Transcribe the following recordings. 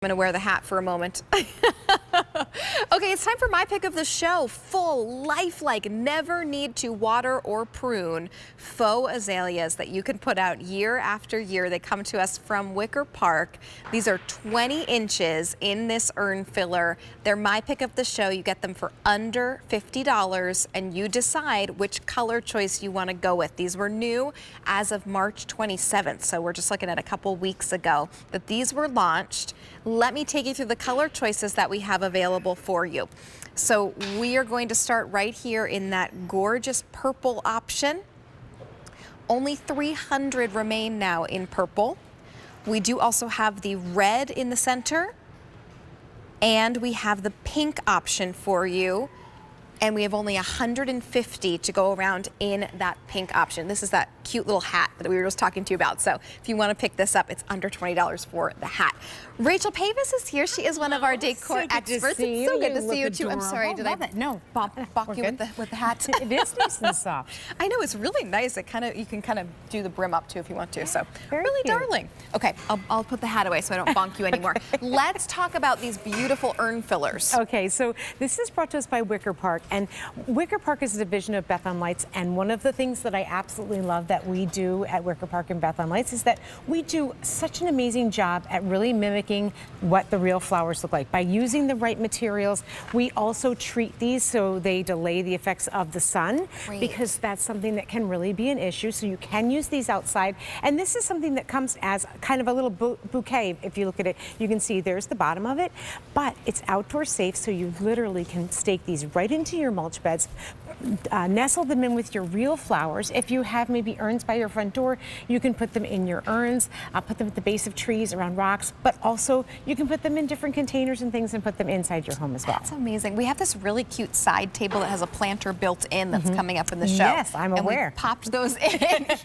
I'm gonna wear the hat for a moment. Okay, it's time for my pick of the show. Full, lifelike, never need to water or prune faux azaleas that you can put out year after year. They come to us from Wicker Park. These are 20 inches in this urn filler. They're my pick of the show. You get them for under $50 and you decide which color choice you want to go with. These were new as of March 27th, so we're just looking at a couple weeks ago that these were launched. Let me take you through the color choices that we have available for you. So we are going to start right here in that gorgeous purple option. Only 300 remain now in purple. We do also have the red in the center, and we have the pink option for you. And we have only 150 to go around in that pink option. This is that cute little hat that we were just talking to you about. So if you want to pick this up, it's under $20 for the hat. Rachel Pavis is here. She is one of our decor experts. It's so good to see you too. I'm sorry, did I balk you with the hat? It is nice and soft. I know, it's really nice. It you can kind of do the brim up too if you want to. So Very really cute. darling. Okay, I'll put the hat away so I don't bonk you anymore. Let's talk about these beautiful urn fillers. Okay, so this is brought to us by Wicker Park, and Wicker Park is a division of Beth on Lights, and one of the things that I absolutely love that we do at Wicker Park and Beth on Lights is that we do such an amazing job at really mimicking what the real flowers look like. By using the right materials, we also treat these so they delay the effects of the sun. Great. Because that's something that can really be an issue, so you can use these outside. And this is something that comes as kind of a little bouquet. If you look at it, you can see there's the bottom of it, but it's outdoor safe, so you literally can stake these right into your mulch beds, nestle them in with your real flowers. If you have maybe urns by your front door, you can put them in your urns, put them at the base of trees, around rocks, but also you can put them in different containers and things and put them inside your home as well. That's amazing. We have this really cute side table that has a planter built in that's coming up in the show. Yes, I'm aware. And we popped those in. Yes.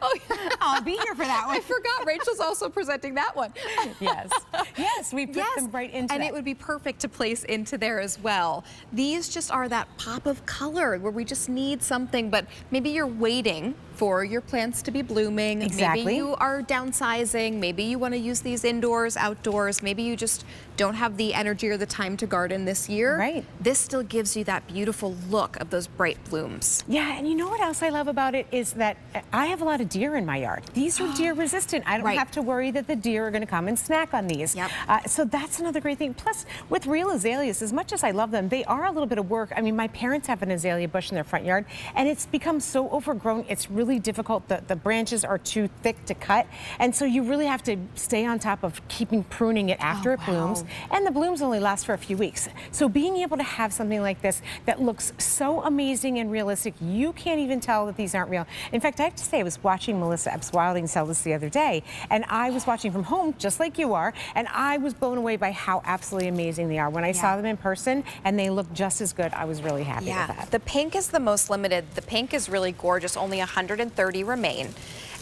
Oh, yeah. I'll be here for that one. I forgot. Rachel's also presenting that one. Yes. Yes, we put them right into And that. it would be perfect to place into there as well. These just are that pop of color where we just need something, but maybe you're waiting for your plants to be blooming. Exactly. Maybe you are downsizing. Maybe you want to use these indoors, outdoors. Maybe you just don't have the energy or the time to garden this year. Right. This still gives you that beautiful look of those bright blooms. Yeah, and you know what else I love about it is that I have a lot of deer in my yard. These are deer resistant. I don't Right. have to worry that the deer are going to come and snack on these. Yep. So that's another great thing. Plus, with real azaleas, as much as I love them, they are a little bit of work. I mean, my parents have an azalea bush in their front yard, and it's become so overgrown, it's really difficult. The branches are too thick to cut, and so you really have to stay on top of keeping pruning it after it blooms. And the blooms only last for a few weeks. So being able to have something like this that looks so amazing and realistic, you can't even tell that these aren't real. In fact, I have to say, I was watching Melissa Epps Wilding sell this the other day, and I was watching from home, just like you are, and I was blown away by how absolutely amazing they are. When I saw them in person and they looked just as good, I was really happy with that. The pink is the most limited. The pink is really gorgeous. Only 130 remain.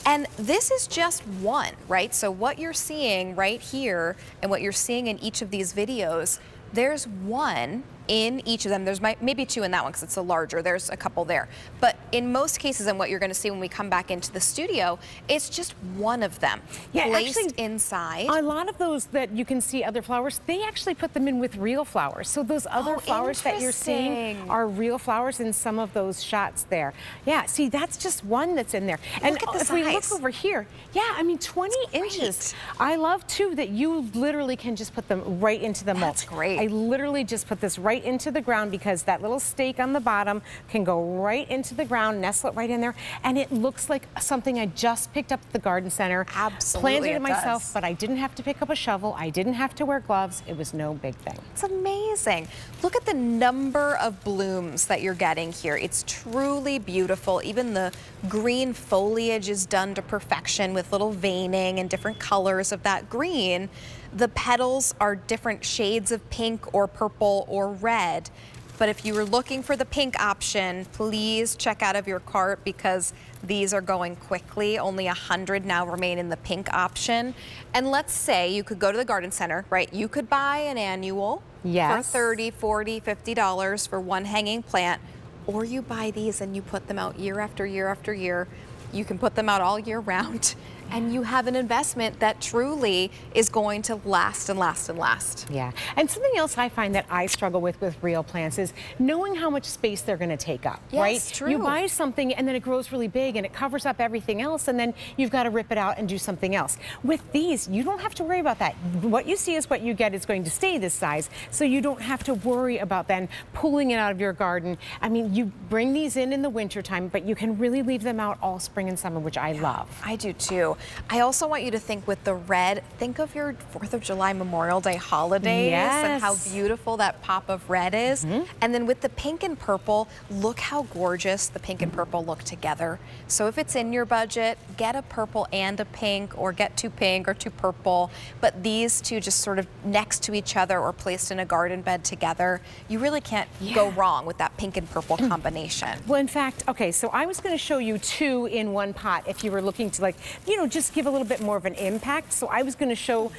And this is just one, right? So what you're seeing right here and what you're seeing in each of these videos, there's one in each of them. There's maybe two in that one because it's a larger. There's a couple there. But in most cases, and what you're going to see when we come back into the studio, it's just one of them placed actually, inside. A lot of those that you can see other flowers, they actually put them in with real flowers. So those other flowers that you're seeing are real flowers in some of those shots there. Yeah, see, that's just one that's in there. And Look at the if we look size. over here, yeah, I mean, 20 inches. I love, too, that you literally can just put them right into the mulch. That's great. I literally just put this right into the ground because that little stake on the bottom can go right into the ground, nestle it right in there, and it looks like something I just picked up at the garden center. Absolutely, Planted it myself, does. but I didn't have to pick up a shovel. I didn't have to wear gloves. It was no big thing. It's amazing. Look at the number of blooms that you're getting here. It's truly beautiful. Even the green foliage is done to perfection with little veining and different colors of that green. The petals are different shades of pink or purple or red. But if you were looking for the pink option, please check out of your cart because these are going quickly. Only 100 now remain in the pink option. And let's say you could go to the garden center, right? You could buy an annual for $30, $40, $50 for one hanging plant, or you buy these and you put them out year after year after year. You can put them out all year round and you have an investment that truly is going to last and last and last. Yeah, and something else I find that I struggle with real plants is knowing how much space they're going to take up, Yes, right? true. You buy something and then it grows really big and it covers up everything else, and then you've got to rip it out and do something else. With these, you don't have to worry about that. What you see is what you get. Is going to stay this size, so you don't have to worry about then pulling it out of your garden. I mean, you bring these in the wintertime, but you can really leave them out all spring and summer, which I love. I do too. I also want you to think with the red, think of your 4th of July Memorial Day holidays and how beautiful that pop of red is. And then with the pink and purple, look how gorgeous the pink and purple look together. So if it's in your budget, get a purple and a pink, or get 2 pink or 2 purple, but these two just sort of next to each other or placed in a garden bed together, you really can't go wrong with that pink and purple combination. Well, in fact, okay, so I was going to show you 2 in one pot if you were looking to, like, you know, just give a little bit more of an impact. So I was going to show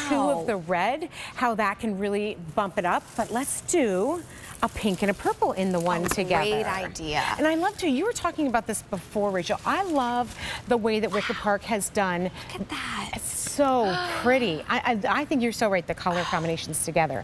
2 of the red, how that can really bump it up. But let's do a pink and a purple in the one together. Great idea. And I love to, you were talking about this before, Rachel. I love the way that Wicker Park has done. Look at that. It's so pretty. I think you're so right, the color combinations together.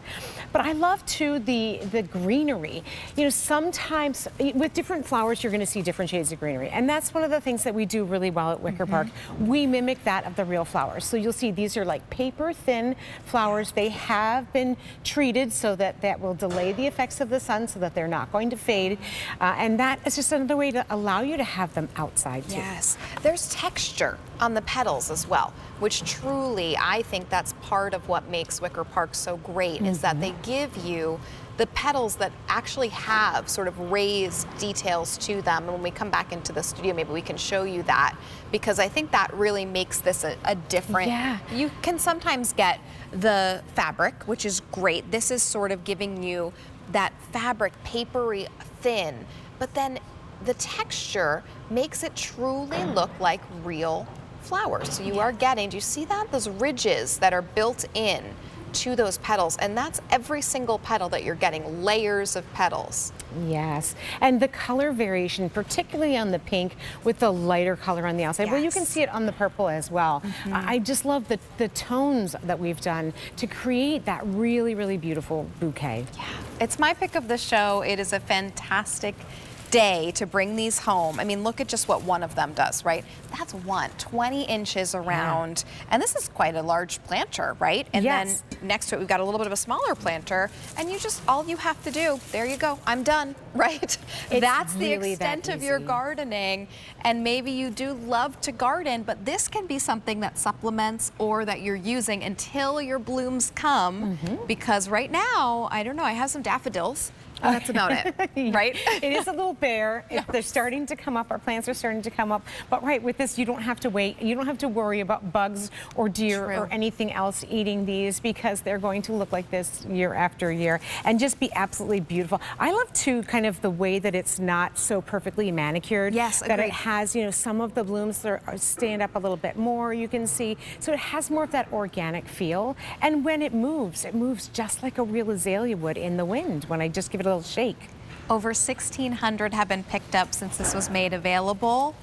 But I love too the greenery. You know, sometimes with different flowers, you're going to see different shades of greenery. And that's one of the things that we do really well at Wicker Park. We mimic that of the real flowers. So you'll see these are like paper thin flowers. They have been treated so that that will delay the effects of the sun, so that they're not going to fade. And that is just another way to allow you to have them outside too. Yes, there's texture on the petals as well, which truly, I think that's part of what makes Wicker Park so great, is that they give you the petals that actually have sort of raised details to them. And when we come back into the studio, maybe we can show you that, because I think that really makes this a different, you can sometimes get the fabric, which is great. This is sort of giving you that fabric, papery, thin, but then the texture makes it truly look like real flowers. So you are getting, do you see that? Those ridges that are built in to those petals, and that's every single petal that you're getting, layers of petals. Yes, and the color variation, particularly on the pink with the lighter color on the outside. Well, you can see it on the purple as well. I just love the tones that we've done to create that really, really beautiful bouquet. Yeah, it's my pick of the show. It is a fantastic day to bring these home. I mean, look at just what one of them does, right? That's 20 inches around. And this is quite a large planter, right? And then next to it, we've got a little bit of a smaller planter, and you just, all you have to do, there you go, I'm done, right? That's the extent of your gardening. And maybe you do love to garden, but this can be something that supplements or that you're using until your blooms come, because right now, I don't know, I have some daffodils. That's about it, right? It is a little bare. They're starting to come up. Our plants are starting to come up. But right, with this, you don't have to wait. You don't have to worry about bugs or deer or anything else eating these, because they're going to look like this year after year and just be absolutely beautiful. I love too kind of the way that it's not so perfectly manicured. Yes, that it has, you know, some of the blooms that stand up a little bit more, you can see. So it has more of that organic feel. And when it moves just like a real azalea would in the wind when I just give it a little shake. Over 1,600 have been picked up since this was made available,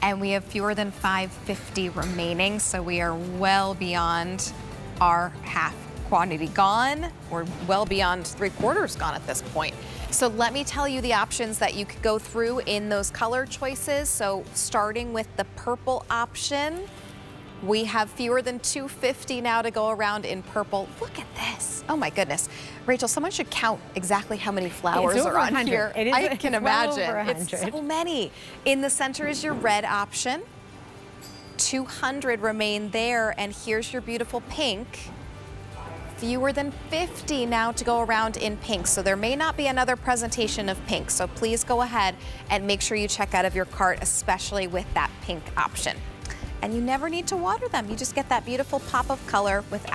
and we have fewer than 550 remaining, so we are well beyond our half quantity gone. We're well beyond 3/4 gone at this point. So let me tell you the options that you could go through in those color choices. So starting with the purple option, we have fewer than 250 now to go around in purple. Look at this. Oh my goodness. Rachel, someone should count exactly how many flowers are on here. I can imagine. It's so many. In the center is your red option. 200 remain there, and here's your beautiful pink. Fewer than 50 now to go around in pink. So there may not be another presentation of pink. So please go ahead and make sure you check out of your cart, especially with that pink option. And you never need to water them. You just get that beautiful pop of color without